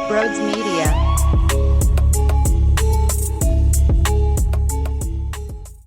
Broads Media.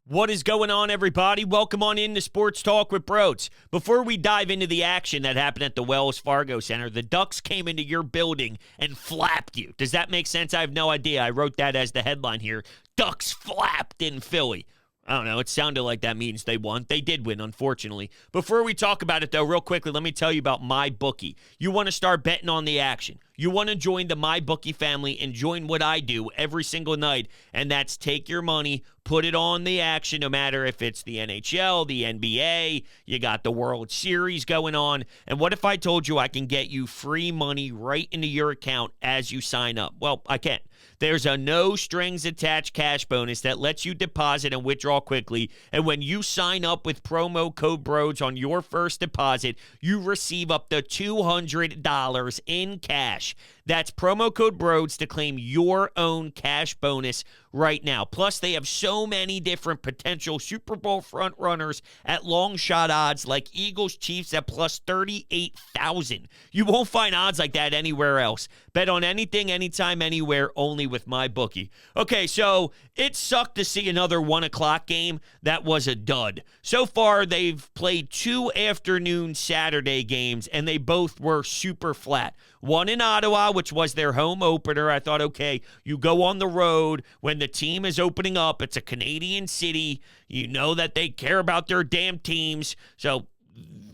What is going on, everybody? Welcome on into Sports Talk with Broads. Before we dive into the action that happened at the Wells Fargo Center, the Ducks came into your building and flapped you. Does that make sense? I have no idea. I wrote that as the headline here. Ducks flapped in Philly. I don't know. It sounded like that means they won. They did win, unfortunately. Before we talk about it, though, real quickly, let me tell you about MyBookie. You want to start betting on the action. You want to join the MyBookie family and join what I do every single night, and that's take your money, put it on the action, no matter if it's the NHL, the NBA, you got the World Series going on. And what if I told you I can get you free money right into your account as you sign up? Well, I can. There's a no-strings-attached cash bonus that lets you deposit and withdraw quickly. And when you sign up with promo code BROADS on your first deposit, you receive up to $200 in cash. That's promo code BROADS to claim your own cash bonus right now. Plus, they have so many different potential Super Bowl front runners at long shot odds like Eagles Chiefs at plus 38,000. You won't find odds like that anywhere else. Bet on anything, anytime, anywhere, only with MyBookie. Okay, so it sucked to see another 1 o'clock game. That was a dud. So far, they've played 2 afternoon Saturday games, and they both were super flat. One in Ottawa, which was their home opener. I thought, okay, you go on the road when the team is opening up. It's a Canadian city. You know that they care about their damn teams. So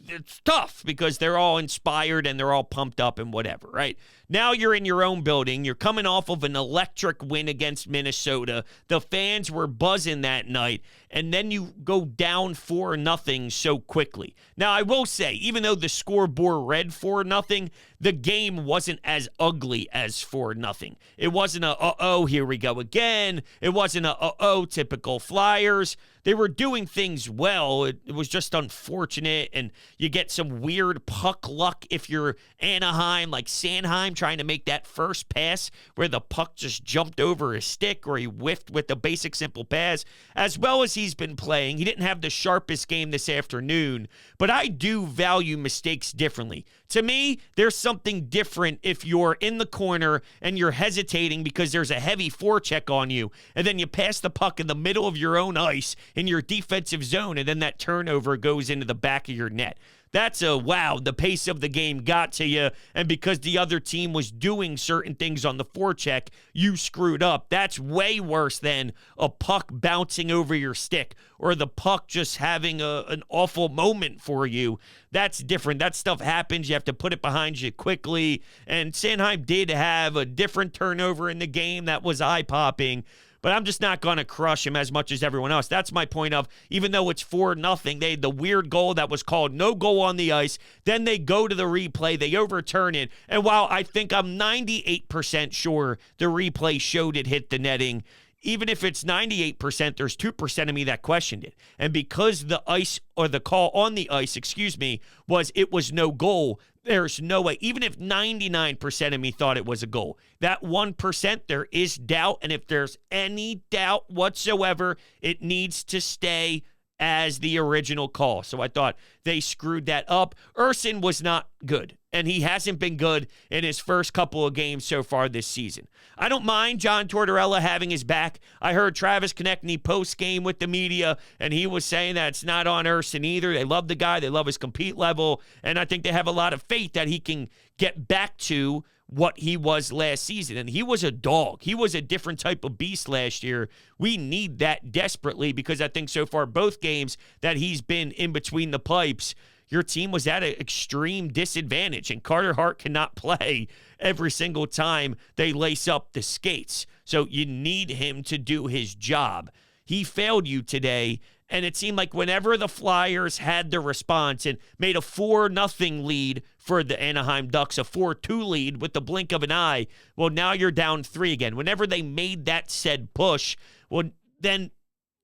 it's tough because they're all inspired and they're all pumped up and whatever, right? Now you're in your own building. You're coming off of an electric win against Minnesota. The fans were buzzing that night, and then you go down 4-0 so quickly. Now, I will say, even though the scoreboard read 4-0, the game wasn't as ugly as 4-0. It wasn't a, uh-oh, here we go again. It wasn't a, uh-oh, typical Flyers. They were doing things well. It was just unfortunate, and you get some weird puck luck if you're Anaheim, like Sanheim, trying to make that first pass where the puck just jumped over his stick or he whiffed with the basic simple pass. As well as he's been playing, he didn't have the sharpest game this afternoon, but I do value mistakes differently. To me, there's something different if you're in the corner and you're hesitating because there's a heavy forecheck on you, and then you pass the puck in the middle of your own ice in your defensive zone, and then that turnover goes into the back of your net. That's a wow, the pace of the game got to you, and because the other team was doing certain things on the forecheck, you screwed up. That's way worse than a puck bouncing over your stick or the puck just having an awful moment for you. That's different. That stuff happens. You have to put it behind you quickly, and Sanheim did have a different turnover in the game that was eye-popping. But I'm just not going to crush him as much as everyone else. That's my point of, even though it's 4-0, they had the weird goal that was called no goal on the ice. Then they go to the replay. They overturn it. And while I think I'm 98% sure the replay showed it hit the netting, even if it's 98%, there's 2% of me that questioned it. And because the ice, or the call on the ice, it was no goal, there's no way. Even if 99% of me thought it was a goal, that 1%, there is doubt. And if there's any doubt whatsoever, it needs to stay as the original call. So I thought they screwed that up. Ersson was not good, and he hasn't been good in his first couple of games so far this season. I don't mind John Tortorella having his back. I heard Travis Konechny post-game with the media, and he was saying that it's not on Ersson either. They love the guy. They love his compete level, and I think they have a lot of faith that he can get back to what he was last season. And he was a dog. He was a different type of beast last year. We need that desperately because I think so far both games that he's been in between the pipes, your team was at an extreme disadvantage, and Carter Hart cannot play every single time they lace up the skates. So you need him to do his job. He failed you today, and it seemed like whenever the Flyers had the response and made a 4-0 lead for the Anaheim Ducks, a 4-2 lead with the blink of an eye, well, now you're down 3 again. Whenever they made that said push, well, then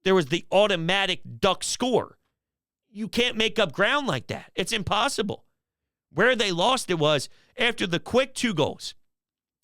there was the automatic Duck score. You can't make up ground like that. It's impossible. Where they lost it was after the quick 2 goals.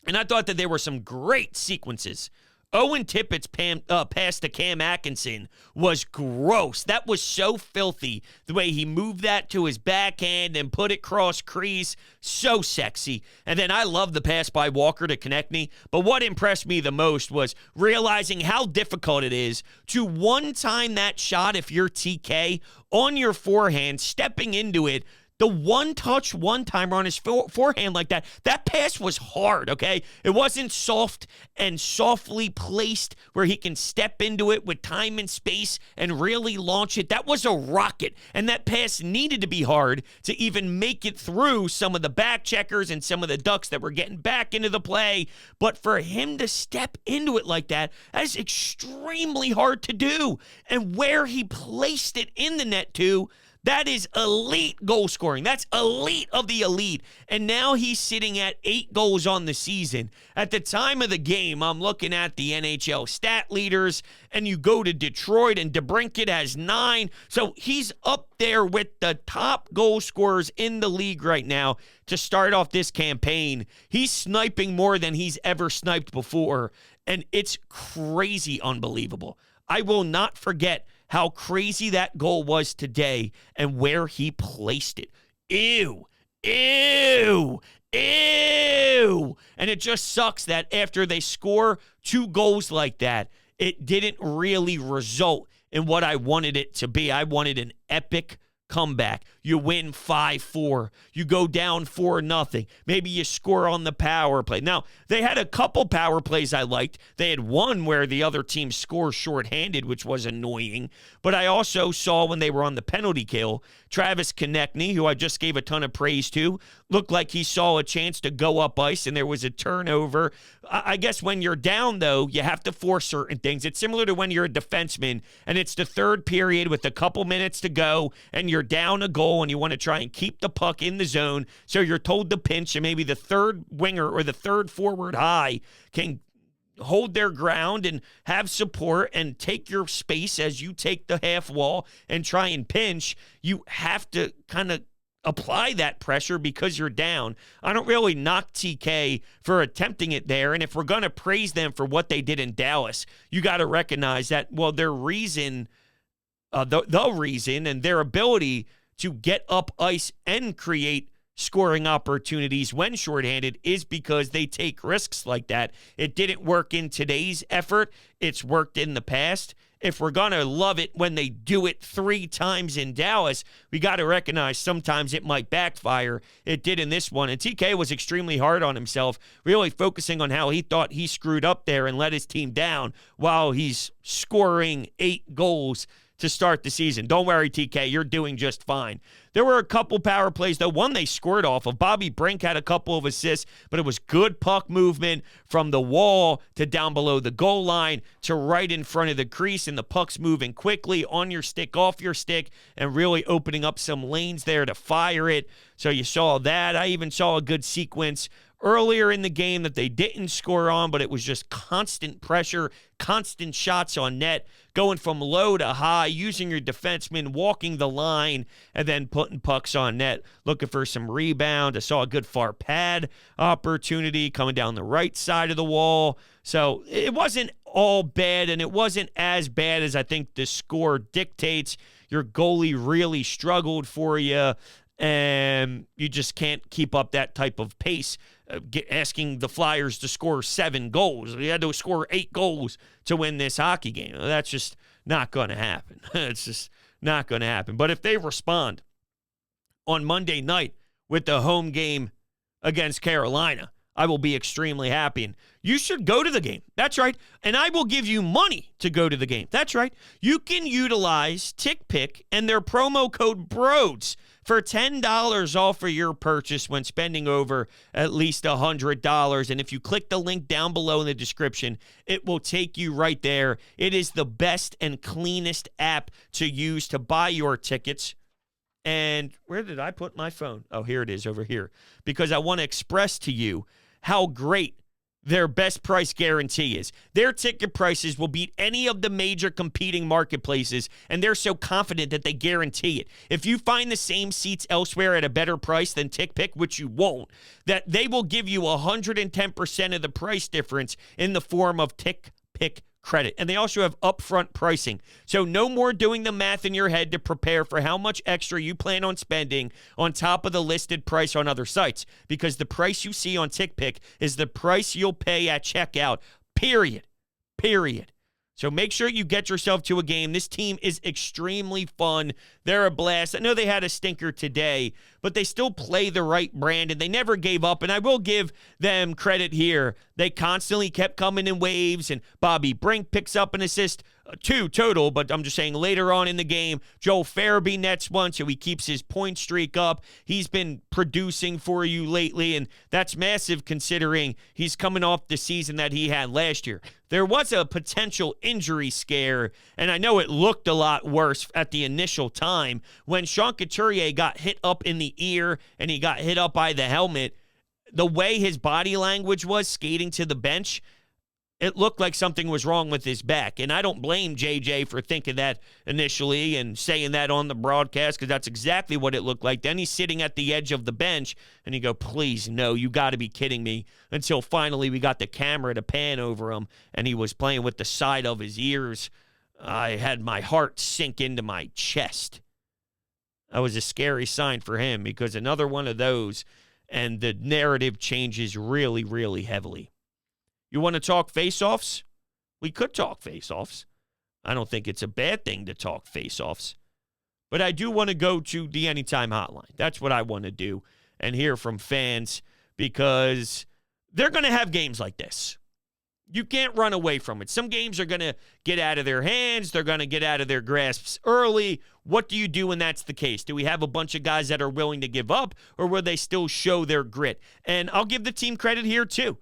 And I thought that there were some great sequences Owen Tippett's pass to Cam Atkinson was gross. That was so filthy. The way he moved that to his backhand and put it cross crease, so sexy. And then I love the pass by Walker to Konechny. But what impressed me the most was realizing how difficult it is to one-time that shot if you're TK on your forehand, stepping into it. The one-touch, one-timer on his forehand like that, that pass was hard, okay? It wasn't soft and softly placed where he can step into it with time and space and really launch it. That was a rocket, and that pass needed to be hard to even make it through some of the back checkers and some of the Ducks that were getting back into the play. But for him to step into it like that is extremely hard to do. And where he placed it in the net, too, that is elite goal scoring. That's elite of the elite. And now he's sitting at 8 goals on the season. At the time of the game, I'm looking at the NHL stat leaders, and you go to Detroit, and DeBrincat has 9. So he's up there with the top goal scorers in the league right now to start off this campaign. He's sniping more than he's ever sniped before, and it's crazy unbelievable. I will not forget how crazy that goal was today and where he placed it. Ew, ew, ew. And it just sucks that after they score 2 goals like that, it didn't really result in what I wanted it to be. I wanted an epic comeback. You win 5-4. You go down 4-0. Maybe you score on the power play. Now, they had a couple power plays I liked. They had one where the other team scored shorthanded, which was annoying. But I also saw when they were on the penalty kill, Travis Konechny, who I just gave a ton of praise to, looked like he saw a chance to go up ice, and there was a turnover. I guess when you're down, though, you have to force certain things. It's similar to when you're a defenseman, and it's the third period with a couple minutes to go, and you're down a goal, and you want to try and keep the puck in the zone, so you're told to pinch, and maybe the third winger or the third forward high can hold their ground and have support and take your space as you take the half wall and try and pinch. You have to kind of apply that pressure because you're down. I don't really knock TK for attempting it there, and if we're going to praise them for what they did in Dallas, you got to recognize that, well, their reason, the reason and their ability to get up ice and create scoring opportunities when shorthanded is because they take risks like that. It didn't work in today's effort. It's worked in the past. If we're going to love it when they do it 3 times in Dallas, we got to recognize sometimes it might backfire. It did in this one. And TK was extremely hard on himself, really focusing on how he thought he screwed up there and let his team down while he's scoring 8 goals to start the season. Don't worry, TK, you're doing just fine. There were a couple power plays, though. One they scored off of. Bobby Brink had a couple of assists, but it was good puck movement from the wall to down below the goal line to right in front of the crease, and the puck's moving quickly on your stick, off your stick, and really opening up some lanes there to fire it. So you saw that. I even saw a good sequence earlier in the game that they didn't score on, but it was just constant pressure, constant shots on net, going from low to high, using your defenseman, walking the line, and then putting pucks on net, looking for some rebound. I saw a good far pad opportunity coming down the right side of the wall. So it wasn't all bad, and it wasn't as bad as I think the score dictates. Your goalie really struggled for you, and you just can't keep up that type of pace. Asking the Flyers to score 7 goals. They had to score 8 goals to win this hockey game. That's just not going to happen. It's just not going to happen. But if they respond on Monday night with the home game against Carolina, I will be extremely happy. And you should go to the game. That's right. And I will give you money to go to the game. That's right. You can utilize TickPick and their promo code BROADS for $10 off for your purchase when spending over at least $100. And if you click the link down below in the description, it will take you right there. It is the best and cleanest app to use to buy your tickets. And where did I put my phone? Oh, here it is over here. Because I want to express to you how great their best price guarantee is. Their ticket prices will beat any of the major competing marketplaces, and they're so confident that they guarantee it. If you find the same seats elsewhere at a better price than TickPick, which you won't, that they will give you 110% of the price difference in the form of TickPick TickPick credit. And they also have upfront pricing. So no more doing the math in your head to prepare for how much extra you plan on spending on top of the listed price on other sites, because the price you see on TickPick is the price you'll pay at checkout, period. So make sure you get yourself to a game. This team is extremely fun. They're a blast. I know they had a stinker today, but they still play the right brand, and they never gave up. And I will give them credit here. They constantly kept coming in waves, and Bobby Brink picks up an assist, 2 total, but I'm just saying later on in the game, Joel Farabee nets one, so he keeps his point streak up. He's been producing for you lately, and that's massive considering he's coming off the season that he had last year. There was a potential injury scare, and I know it looked a lot worse at the initial time when Sean Couturier got hit up in the ear and he got hit up by the helmet. The way his body language was skating to the bench, it looked like something was wrong with his back. And I don't blame JJ for thinking that initially and saying that on the broadcast, because that's exactly what it looked like. Then he's sitting at the edge of the bench, and you go, please, no, you got to be kidding me. Until finally we got the camera to pan over him, and he was playing with the side of his ears. I had my heart sink into my chest. That was a scary sign for him, because another one of those, and the narrative changes really, really heavily. You want to talk face-offs? We could talk face-offs. I don't think it's a bad thing to talk face-offs. But I do want to go to the Anytime Hotline. That's what I want to do and hear from fans, because they're going to have games like this. You can't run away from it. Some games are going to get out of their hands. They're going to get out of their grasps early. What do you do when that's the case? Do we have a bunch of guys that are willing to give up, or will they still show their grit? And I'll give the team credit here, too.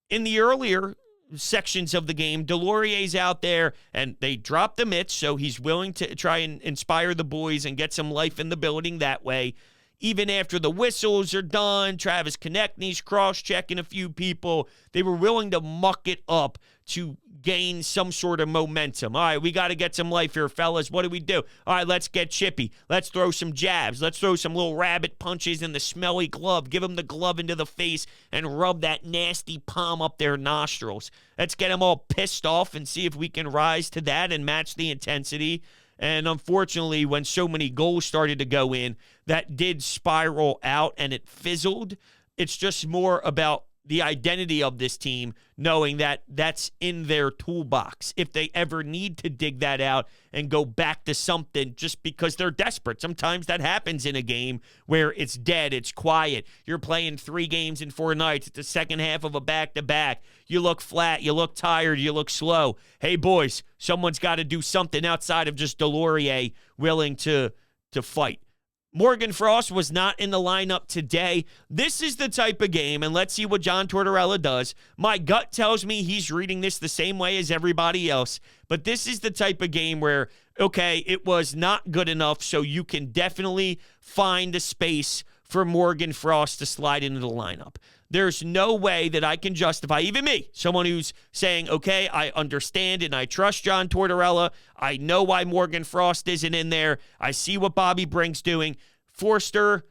In the earlier sections of the game, Deslauriers's out there, and they drop the mitts, so he's willing to try and inspire the boys and get some life in the building that way. Even after the whistles are done, Travis Konechny's cross-checking a few people. They were willing to muck it up to gain some sort of momentum. All right, we got to get some life here, fellas. What do we do? All right, let's get chippy. Let's throw some jabs. Let's throw some little rabbit punches in the smelly glove. Give them the glove into the face and rub that nasty palm up their nostrils. Let's get them all pissed off and see if we can rise to that and match the intensity. And unfortunately, when so many goals started to go in, that did spiral out and it fizzled. It's just more about the identity of this team, knowing that that's in their toolbox if they ever need to dig that out and go back to something just because they're desperate. Sometimes that happens in a game where it's dead, it's quiet. You're playing 3 games in 4 nights. It's the second half of a back-to-back. You look flat, you look tired, you look slow. Hey, boys, someone's got to do something outside of just Deslauriers willing to fight. Morgan Frost was not in the lineup today. This is the type of game, and let's see what John Tortorella does. My gut tells me he's reading this the same way as everybody else, but this is the type of game where, okay, it was not good enough, so you can definitely find a space for Morgan Frost to slide into the lineup. There's no way that I can justify, even me, someone who's saying, okay, I understand and I trust John Tortorella. I know why Morgan Frost isn't in there. I see what Bobby Brink's doing. Forster,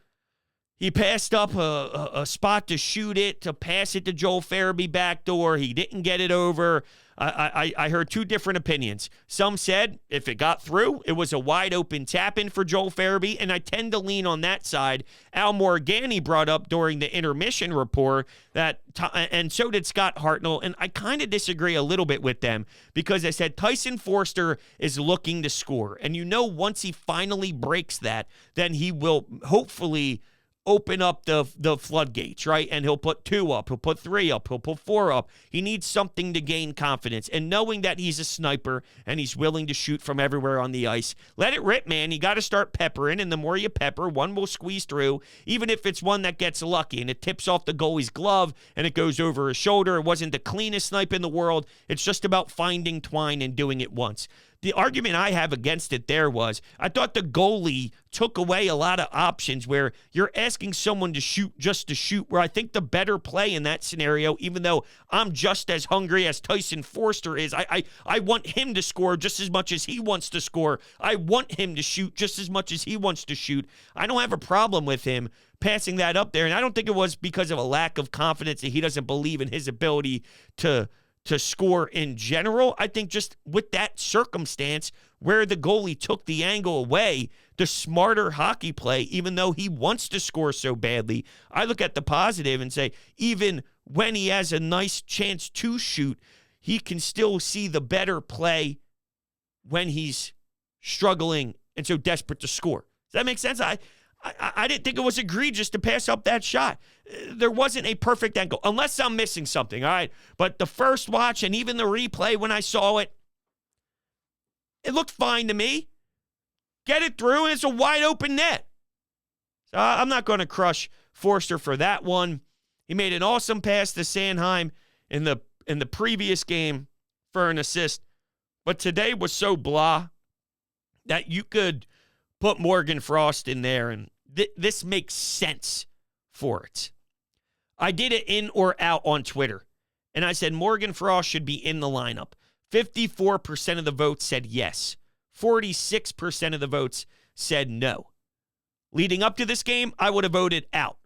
he passed up a spot to shoot it, to pass it to Joel Farabee backdoor. He didn't get it over. I heard 2 different opinions. Some said if it got through, it was a wide-open tap-in for Joel Farabee, and I tend to lean on that side. Al Morgani brought up during the intermission report that, and so did Scott Hartnell, and I kind of disagree a little bit with them because I said Tyson Forster is looking to score, and once he finally breaks that, then he will hopefully open up the floodgates, right? And he'll put 2 up, he'll put 3 up, he'll put 4 up. He needs something to gain confidence. And knowing that he's a sniper and he's willing to shoot from everywhere on the ice, let it rip, man. You got to start peppering, and the more you pepper, one will squeeze through, even if it's one that gets lucky and it tips off the goalie's glove and it goes over his shoulder. It wasn't the cleanest snipe in the world. It's just about finding twine and doing it once. The argument I have against it there was I thought the goalie took away a lot of options where you're asking someone to shoot just to shoot, where I think the better play in that scenario, even though I'm just as hungry as Tyson Forster is, I want him to score just as much as he wants to score. I want him to shoot just as much as he wants to shoot. I don't have a problem with him passing that up there, and I don't think it was because of a lack of confidence that he doesn't believe in his ability to to score in general. I think just with that circumstance where the goalie took the angle away, the smarter hockey play, even though he wants to score so badly, I look at the positive and say, even when he has a nice chance to shoot, he can still see the better play when he's struggling and so desperate to score. Does that make sense? I didn't think it was egregious to pass up that shot. There wasn't a perfect angle, unless I'm missing something, all right? But the first watch and even the replay when I saw it, it looked fine to me. Get it through, and it's a wide open net. So I'm not going to crush Forster for that one. He made an awesome pass to Sanheim in the previous game for an assist. But today was so blah that you could put Morgan Frost in there, and this makes sense for it. I did it in or out on Twitter, and I said Morgan Frost should be in the lineup. 54% of the votes said yes. 46% of the votes said no. Leading up to this game, I would have voted out.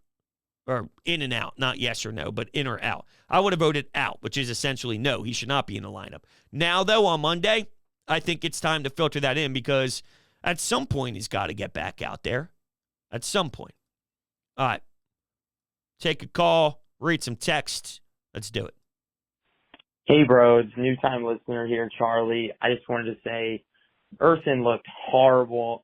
Or in and out, not yes or no, but in or out. I would have voted out, which is essentially no, he should not be in the lineup. Now, though, on Monday, I think it's time to filter that in because at some point he's got to get back out there. At some point. All right. Take a call, read some texts. Let's do it. Hey, bros. New time listener here, Charlie. I just wanted to say Ersson looked horrible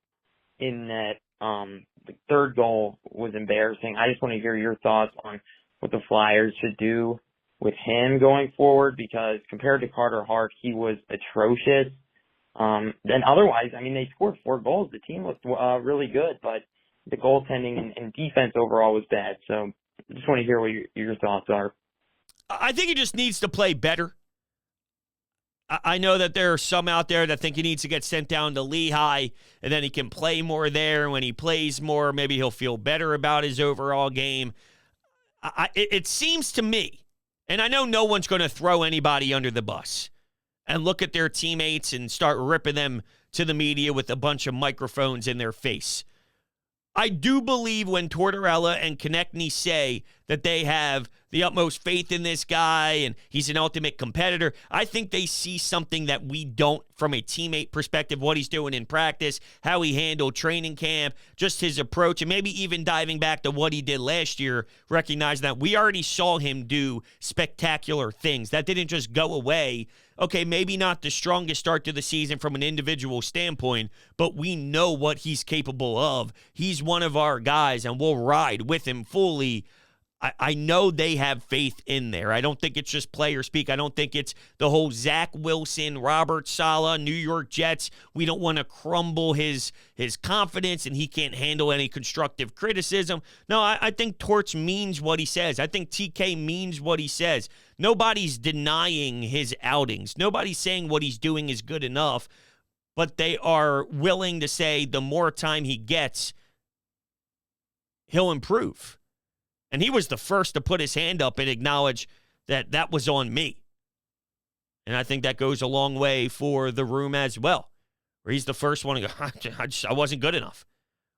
in that. The third goal was embarrassing. I just want to hear your thoughts on what the Flyers should do with him going forward because compared to Carter Hart, he was atrocious. Then otherwise, I mean, they scored 4 goals. The team looked really good, but the goaltending and defense overall was bad. So I just want to hear what your thoughts are. I think he just needs to play better. I know that there are some out there that think he needs to get sent down to Lehigh and then he can play more there. And when he plays more, maybe he'll feel better about his overall game. It seems to me, and I know no one's going to throw anybody under the bus and look at their teammates and start ripping them to the media with a bunch of microphones in their face. I do believe when Tortorella and Konechny say that they have the utmost faith in this guy and he's an ultimate competitor, I think they see something that we don't from a teammate perspective, what he's doing in practice, how he handled training camp, just his approach, and maybe even diving back to what he did last year, recognizing that we already saw him do spectacular things. That didn't just go away. Okay, maybe not the strongest start to the season from an individual standpoint, but we know what he's capable of. He's one of our guys, and we'll ride with him fully. I know they have faith in there. I don't think it's just player speak. I don't think it's the whole Zach Wilson, Robert Saleh, New York Jets. We don't want to crumble his confidence and he can't handle any constructive criticism. No, I think Torts means what he says. I think TK means what he says. Nobody's denying his outings. Nobody's saying what he's doing is good enough, but they are willing to say the more time he gets, he'll improve. And he was the first to put his hand up and acknowledge that that was on me. And I think that goes a long way for the room as well, where he's the first one to go, I wasn't good enough.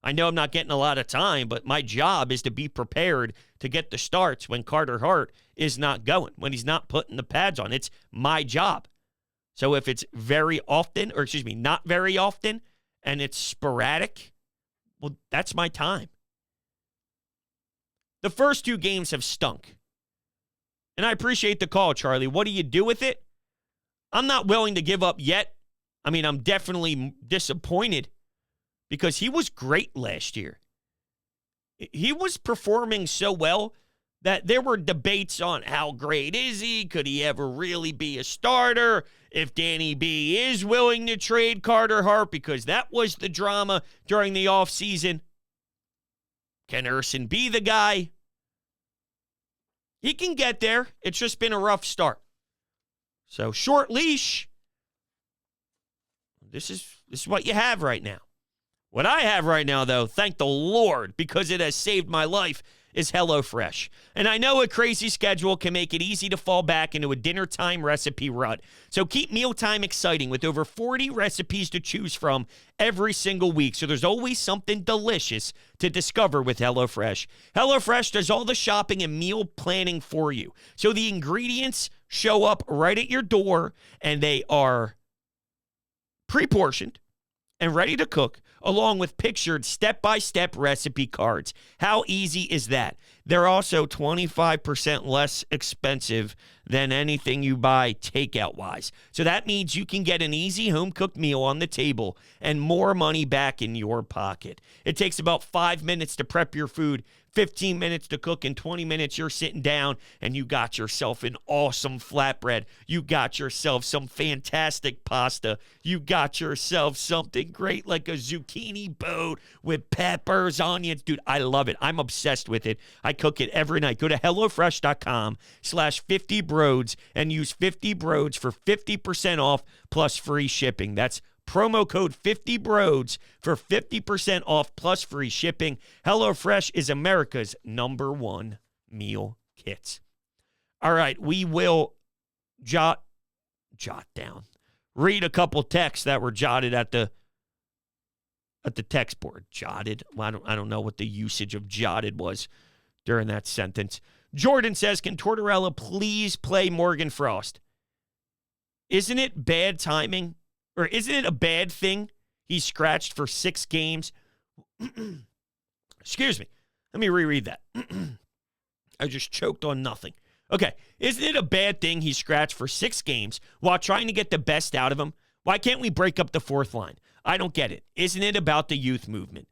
I know I'm not getting a lot of time, but my job is to be prepared to get the starts when Carter Hart is not going, when he's not putting the pads on. It's my job. So if it's very often, not very often, and it's sporadic, well, that's my time. The first 2 games have stunk. And I appreciate the call, Charlie. What do you do with it? I'm not willing to give up yet. I mean, I'm definitely disappointed because he was great last year. He was performing so well that there were debates on how great is he? Could he ever really be a starter? If Danny B is willing to trade Carter Hart, because that was the drama during the offseason. Can Ersson be the guy? He can get there. It's just been a rough start. So short leash. This is what you have right now. What I have right now, though, thank the Lord, because it has saved my life, is HelloFresh. And I know a crazy schedule can make it easy to fall back into a dinner time recipe rut. So keep mealtime exciting with over 40 recipes to choose from every single week. So there's always something delicious to discover with HelloFresh. HelloFresh does all the shopping and meal planning for you. So the ingredients show up right at your door, and they are pre-portioned and ready to cook, along with pictured step-by-step recipe cards. How easy is that? They're also 25% less expensive than anything you buy takeout-wise. So that means you can get an easy home-cooked meal on the table and more money back in your pocket. It takes about 5 minutes to prep your food, 15 minutes to cook, and 20 minutes you're sitting down and you got yourself an awesome flatbread. You got yourself some fantastic pasta. You got yourself something great like a zucchini boat with peppers, onions. Dude, I love it. I'm obsessed with it. I cook it every night. Go to HelloFresh.com/50broads and use 50broads for 50% off plus free shipping. That's promo code 50broads for 50% off plus free shipping. HelloFresh is America's #1 meal kit. All right, we will jot down, read a couple texts that were jotted at the text board. Jotted? Well, I don't know what the usage of jotted was during that sentence. Jordan says, can Tortorella please play Morgan Frost? Isn't it bad timing? Or isn't it a bad thing he's scratched for 6 games? Excuse me. Let me reread that. I just choked on nothing. Okay. Isn't it a bad thing he's scratched for 6 games while trying to get the best out of him? Why can't we break up the 4th line? I don't get it. Isn't it about the youth movement?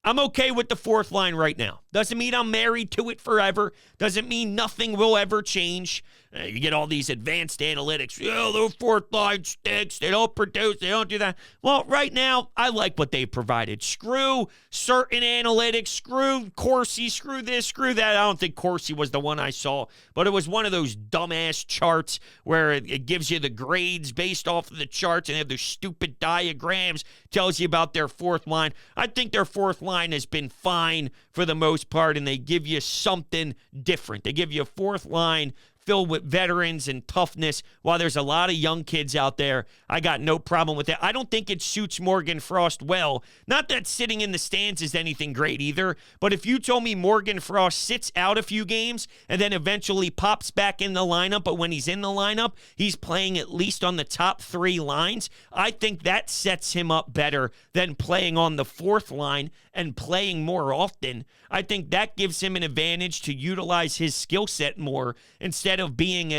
I'm okay with the 4th line right now. Doesn't mean I'm married to it forever. Doesn't mean nothing will ever change. You get all these advanced analytics. Oh, the 4th line stinks. They don't produce. They don't do that. Well, right now, I like what they provided. Screw certain analytics. Screw Corsi. Screw this. Screw that. I don't think Corsi was the one I saw, but it was one of those dumbass charts where it gives you the grades based off of the charts, and they have their stupid diagrams, tells you about their 4th line. I think their 4th line has been fine for the most part, and they give you something different. They give you a 4th line filled with veterans and toughness. While there's a lot of young kids out there, I got no problem with that. I don't think it suits Morgan Frost well. Not that sitting in the stands is anything great either, but if you told me Morgan Frost sits out a few games and then eventually pops back in the lineup, but when he's in the lineup, he's playing at least on the top 3 lines, I think that sets him up better than playing on the 4th line and playing more often. I think that gives him an advantage to utilize his skill set more instead of being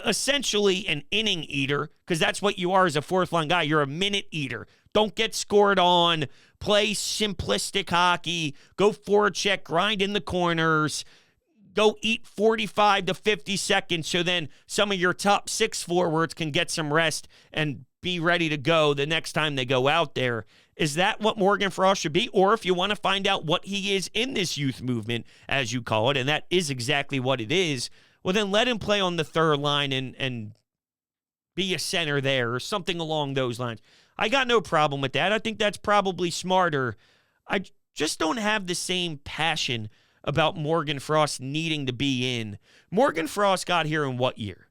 essentially an inning eater, because that's what you are as a 4th line guy. You're a minute eater. Don't get scored on. Play simplistic hockey. Go forecheck, grind in the corners. Go eat 45 to 50 seconds so then some of your top 6 forwards can get some rest and be ready to go the next time they go out there. Is that what Morgan Frost should be? Or if you want to find out what he is in this youth movement, as you call it, and that is exactly what it is, well, then let him play on the 3rd line and be a center there or something along those lines. I got no problem with that. I think that's probably smarter. I just don't have the same passion about Morgan Frost needing to be in. Morgan Frost got here in what year?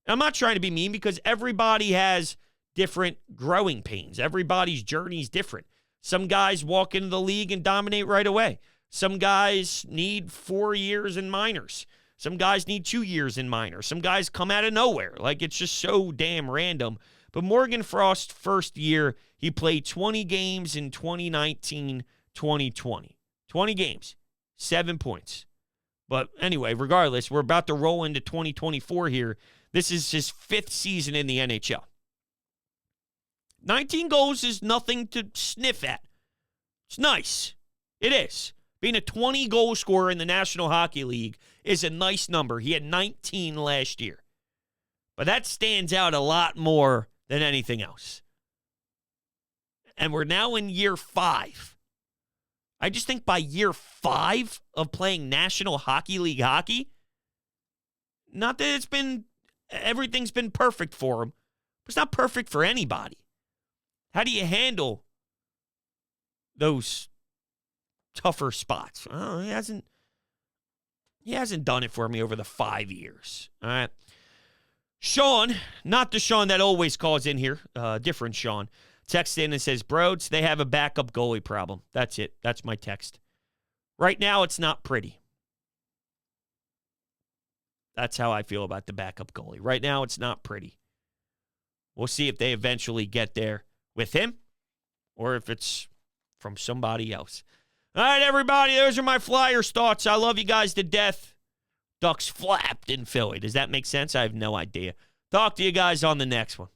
I'm not trying to be mean because everybody has different growing pains. Everybody's journey is different. Some guys walk into the league and dominate right away. Some guys need 4 years in minors. Some guys need 2 years in minors. Some guys come out of nowhere. Like, it's just so damn random. But Morgan Frost's first year, he played 20 games in 2019, 2020. 20 games, 7 points. But anyway, regardless, we're about to roll into 2024 here. This is his 5th season in the NHL. 19 goals is nothing to sniff at. It's nice. It is. Being a 20-goal scorer in the National Hockey League is a nice number. He had 19 last year. But that stands out a lot more than anything else. And we're now in year 5. I just think by year 5 of playing National Hockey League hockey, not that everything's been perfect for him, but it's not perfect for anybody. How do you handle those tougher spots? Oh, he hasn't He hasn't done it for me over the 5 years. All right. Sean, not the Sean that always calls in here, different Sean, texts in and says, Broads, they have a backup goalie problem. That's it. That's my text. Right now, it's not pretty. That's how I feel about the backup goalie. Right now, it's not pretty. We'll see if they eventually get there with him or if it's from somebody else. All right, everybody, those are my Flyers thoughts. I love you guys to death. Ducks flapped in Philly. Does that make sense? I have no idea. Talk to you guys on the next one.